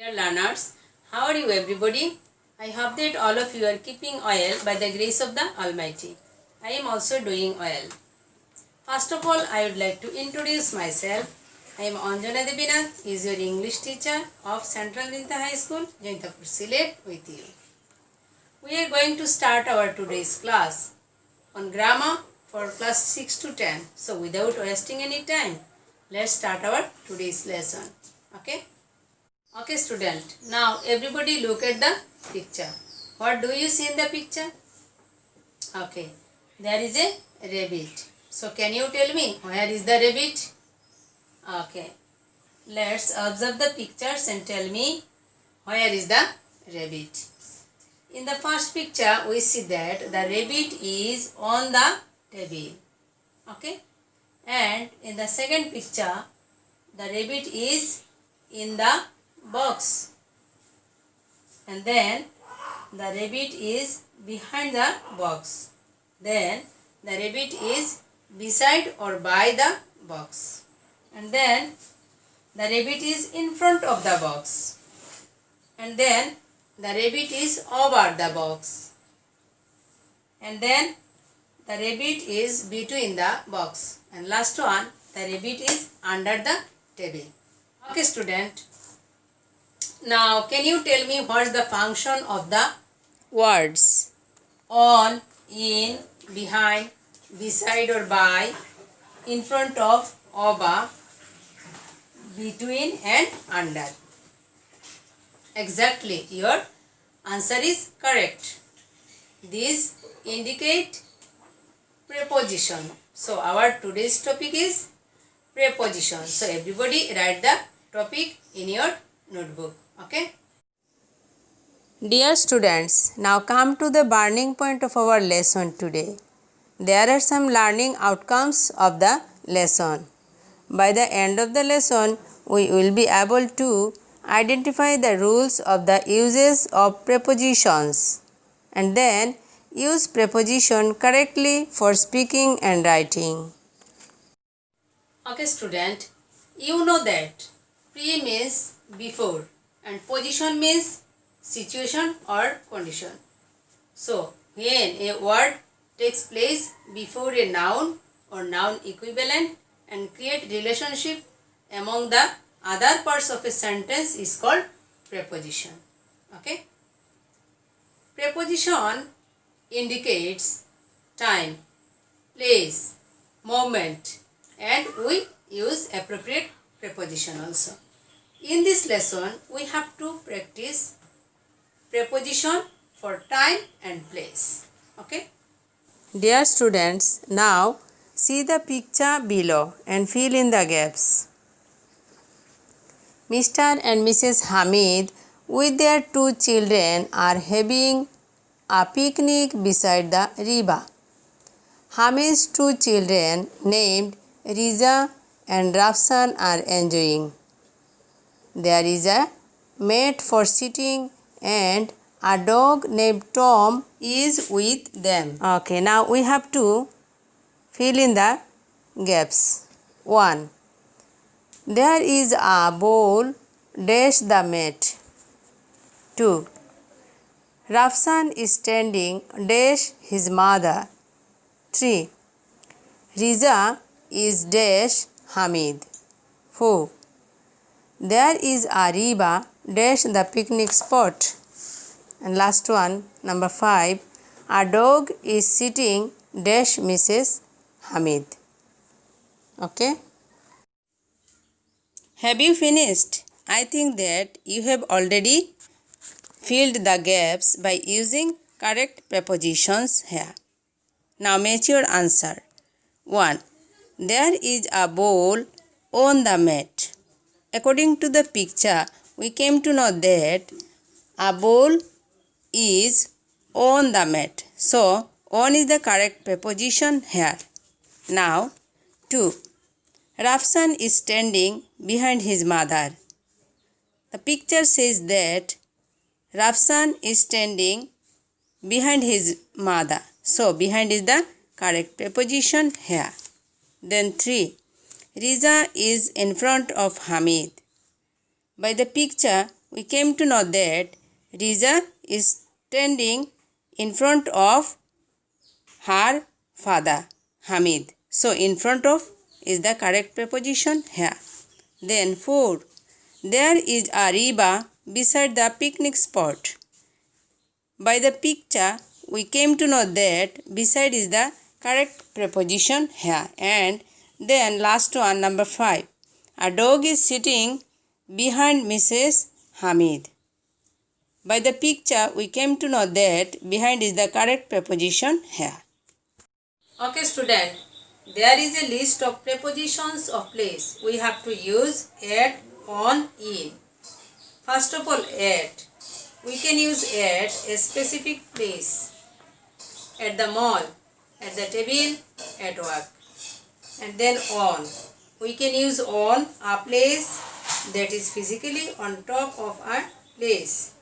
Dear learners, how are you everybody? I hope that all of you are keeping well by the grace of the Almighty. I am also doing well. First of all, I would like to introduce myself. I am Anjana Devinath, is your English teacher of Central Dinta High School, Jaintapur, Sylhet with you. We are going to start our today's class on grammar for class 6 to 10. So without wasting any time, let's start our today's lesson. Okay? Okay student, now everybody look at the picture. What do you see in the picture? Okay, there is a rabbit. So can you tell me where is the rabbit? Okay, let's observe the pictures and tell me where is the rabbit. In the first picture we see that the rabbit is on the table. Okay, and in the second picture the rabbit is in the box, and then the rabbit is behind the box, then the rabbit is beside or by the box, and then the rabbit is in front of the box, and then the rabbit is over the box, and then the rabbit is between the box, and last one, the rabbit is under the table. Okay student, now can you tell me what is the function of the words on, in, behind, beside or by, in front of, over, between and under? Exactly, your answer is correct. These indicate preposition. So our today's topic is preposition. So everybody write the topic in your notebook. Okay. Dear students, now come to the burning point of our lesson today. There are some learning outcomes of the lesson. By the end of the lesson, we will be able to identify the rules of the uses of prepositions and then use preposition correctly for speaking and writing. Okay student, you know that pre means before and position means situation or condition. So when a word takes place before a noun or noun equivalent and create relationship among the other parts of a sentence is called preposition. Okay. Preposition indicates time, place, moment, and we use appropriate preposition also. In this lesson, we have to practice preposition for time and place. Okay. Dear students, now see the picture below and fill in the gaps. Mr. and Mrs. Hamid with their 2 children are having a picnic beside the river. Hamid's 2 children named Riza and Rafsan are enjoying. There is a mat for sitting and a dog named Tom is with them. Okay, now we have to fill in the gaps. 1. There is a bowl dash the mat. 2. Rafsan is standing dash his mother. 3. Riza is dash Hamid. 4. There is a river dash the picnic spot. And last one, number 5. A dog is sitting dash Mrs. Hamid. Okay. Have you finished? I think that you have already filled the gaps by using correct prepositions here. Now match your answer. 1. There is a bowl on the mat. According to the picture, we came to know that a bowl is on the mat. So, on is the correct preposition here. Now, 2. Rafsan is standing behind his mother. The picture says that Rafsan is standing behind his mother. So, behind is the correct preposition here. Then 3. Riza is in front of Hamid. By the picture, we came to know that Riza is standing in front of her father, Hamid. So, in front of is the correct preposition here. Then 4. There is a riba beside the picnic spot. By the picture, we came to know that beside is the correct preposition here. And then last one, number 5. A dog is sitting behind Mrs. Hamid. By the picture, we came to know that behind is the correct preposition here. Okay, student. There is a list of prepositions of place. We have to use at, on, in. First of all, at. We can use at a specific place. At the mall, at the table, at work. And then on. We can use on a place that is physically on top of a place.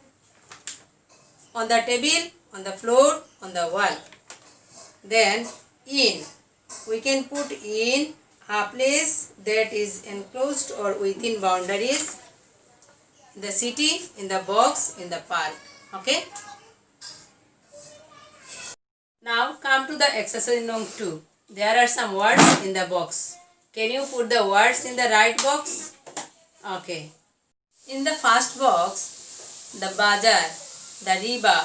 On the table, on the floor, on the wall. Then in. We can put in a place that is enclosed or within boundaries. In the city, in the box, in the park. Okay? Now come to the exercise number 2. There are some words in the box. Can you put the words in the right box? Okay. In the first box, the bazaar, the riba,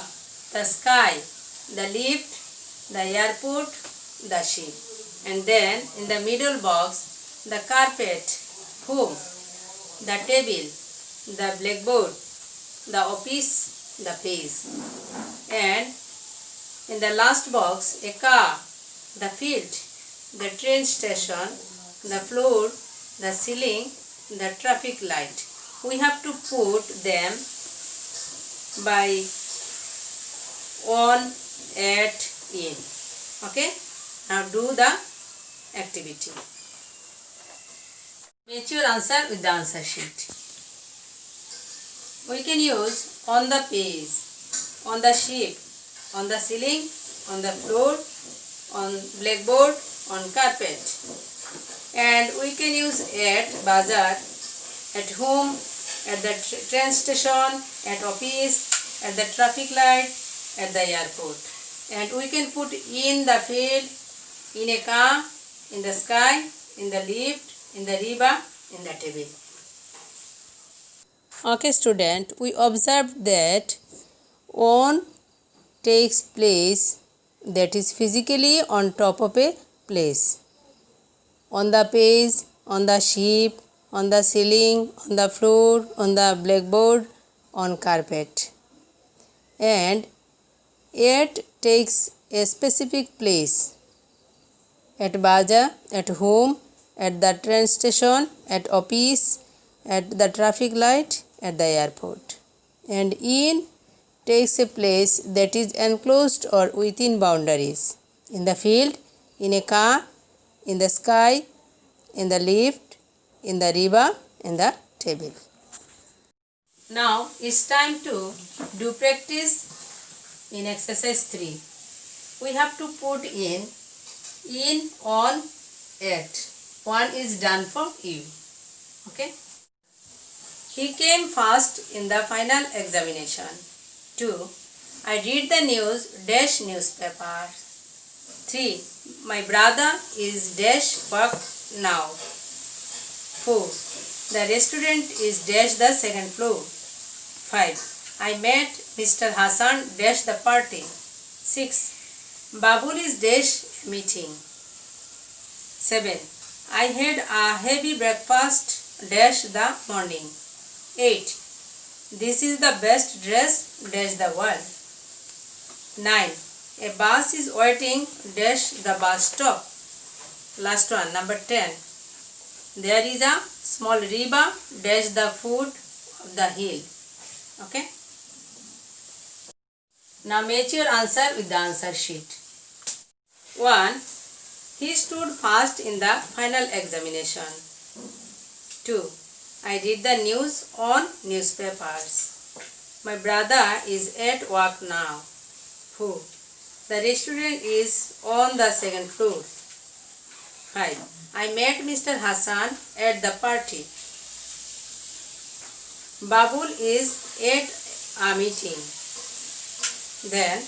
the sky, the lift, the airport, the ship. And then in the middle box, the carpet, home, the table, the blackboard, the office, the page. And in the last box, a car, the field, the train station, the floor, the ceiling, the traffic light. We have to put them by on, at, in. Okay? Now do the activity. Match your answer with the answer sheet. We can use on the page, on the sheet, on the ceiling, on the floor, on blackboard, on carpet. And we can use at bazaar, at home, at the train station, at office, at the traffic light, at the airport. And we can put in the field, in a car, in the sky, in the lift, in the riba, in the table. Okay, student, we observed that on takes place that is physically on top of a place. On the page, on the sheet, on the ceiling, on the floor, on the blackboard, on carpet. And at takes a specific place. At bazaar, at home, at the train station, at office, at the traffic light, at the airport. And in takes a place that is enclosed or within boundaries. In the field, in a car, in the sky, in the lift, in the riba, in the table. Now it's time to do practice in exercise 3. We have to put in, on, at. One is done for you. Okay? He came first in the final examination. 2. I read the news dash newspaper. 3. My brother is dash work now. 4. The restaurant is dash the second floor. 5. I met Mr. Hassan dash the party. 6. Babul is dash meeting. 7. I had a heavy breakfast dash the morning. 8. This is the best dress dash the world. 9. A bus is waiting dash the bus stop. Last one, number 10. There is a small riba dash the foot of the hill. Okay. Now match your answer with the answer sheet. 1. He stood first in the final examination. 2. I read the news on newspapers. My brother is at work now. 4. The restaurant is on the second floor. 5. I met Mr. Hassan at the party. Babul is at a meeting. Then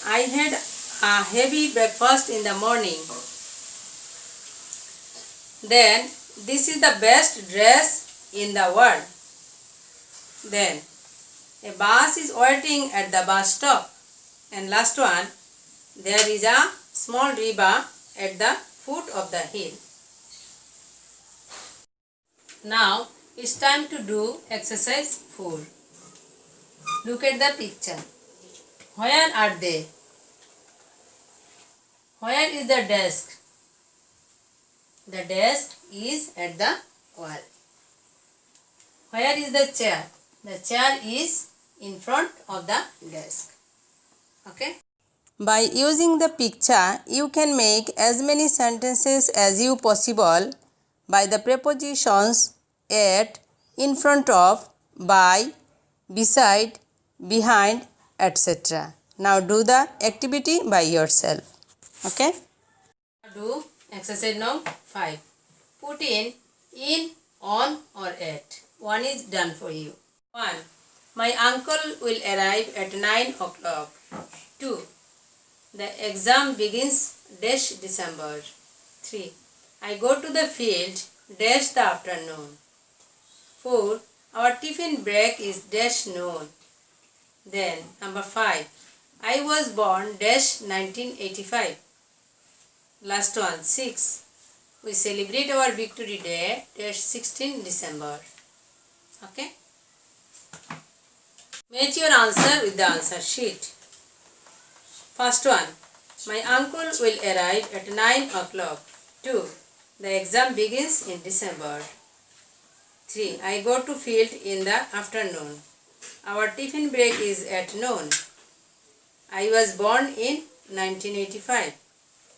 I had a heavy breakfast in the morning. Then this is the best dress in the world. Then a bus is waiting at the bus stop. And last one, there is a small river at the foot of the hill. Now it's time to do exercise 4. Look at the picture. Where are they? Where is the desk? The desk is at the wall. Where is the chair? The chair is in front of the desk. Okay? By using the picture, you can make as many sentences as you possible by the prepositions at, in front of, by, beside, behind, etc. Now do the activity by yourself. Okay? Do exercise number 5. Put in, on or at. One is done for you. 1. My uncle will arrive at 9 o'clock. 2. The exam begins dash December. 3. I go to the field dash the afternoon. 4. Our tiffin break is dash noon. Then number 5. I was born dash 1985. Last one 6. We celebrate our victory day dash 16 December. Okay? Match your answer with the answer sheet. First one. My uncle will arrive at 9 o'clock. 2. The exam begins in December. 3. I go to field in the afternoon. Our tiffin break is at noon. I was born in 1985.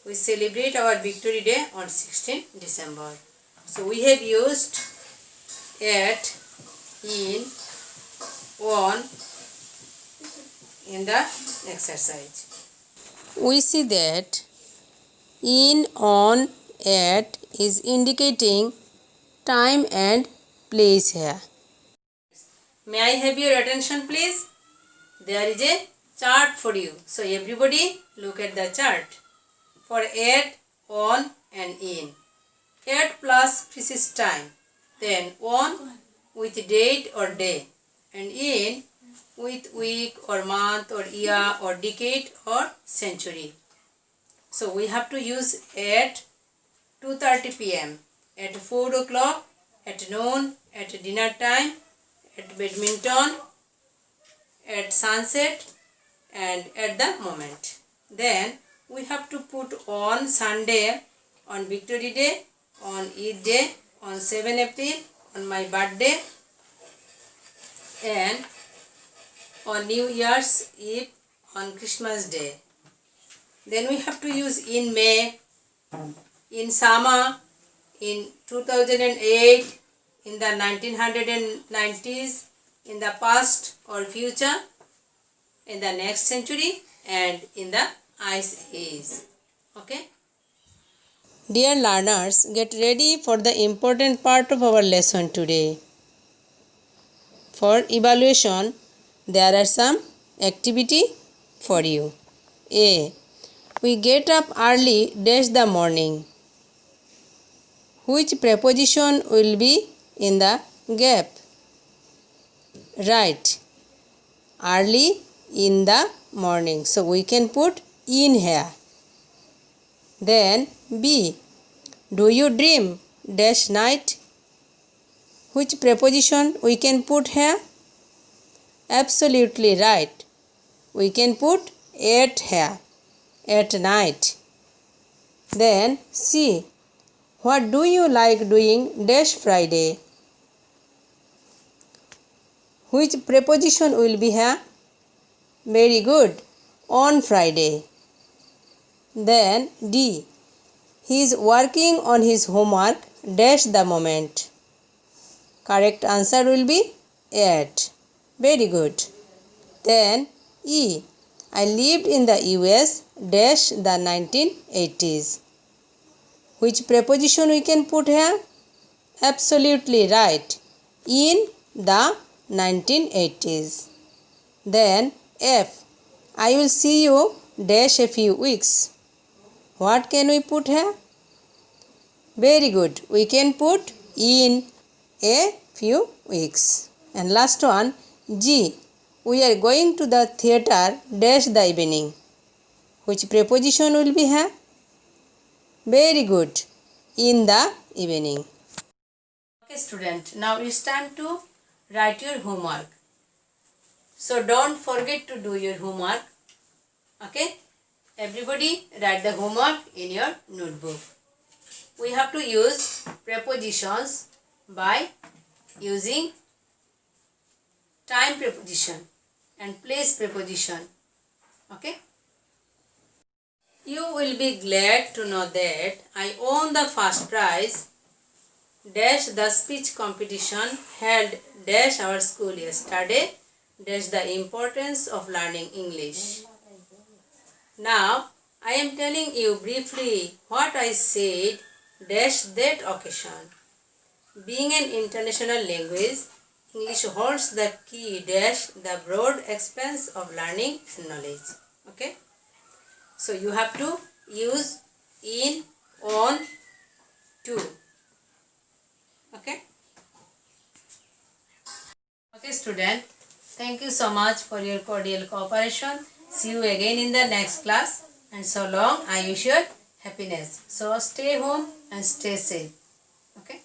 We celebrate our victory day on 16 December. So we have used at, in, on in the exercise. We see that in, on, at is indicating time and place here. May I have your attention please? There is a chart for you. So everybody look at the chart. For at, on and in. At plus precise time. Then on with date or day. And in with week or month or year or decade or century. So we have to use at 2:30 p.m. at 4 o'clock, at noon, at dinner time, at badminton, at sunset and at the moment. Then we have to put on Sunday, on Victory Day, on Eid Day, on 7 April, on my birthday and on New Year's Eve, on Christmas Day. Then we have to use in May, in summer, in 2008, in the 1990s, in the past or future, in the next century and in the Ice Age. Okay? Dear learners, get ready for the important part of our lesson today. For evaluation, there are some activity for you. A. We get up early dash the morning. Which preposition will be in the gap? Right. Early in the morning. So we can put in here. Then B. Do you dream dash night? Which preposition we can put here? Absolutely right. We can put at here. At night. Then C. What do you like doing dash Friday? Which preposition will be here? Very good. On Friday. Then D. He is working on his homework dash the moment. Correct answer will be at. Very good. Then E. I lived in the US dash the 1980s. Which preposition we can put here? Absolutely right. In the 1980s. Then F. I will see you dash a few weeks. What can we put here? Very good. We can put in a few weeks. And last one, G. We are going to the theatre dash the evening. Which preposition will be here? Very good. In the evening. Okay student, now it's time to write your homework. So don't forget to do your homework. Okay? Everybody write the homework in your notebook. We have to use prepositions by using time preposition and place preposition. Okay? You will be glad to know that I won the first prize dash the speech competition held dash our school yesterday dash the importance of learning English. Now I am telling you briefly what I said dash that occasion. Being an international language, English holds the key dash the broad expanse of learning and knowledge. Okay? So you have to use in, on, to. Okay? Okay student, thank you so much for your cordial cooperation. See you again in the next class, and so long I wish you happiness. So stay home and stay safe. Okay?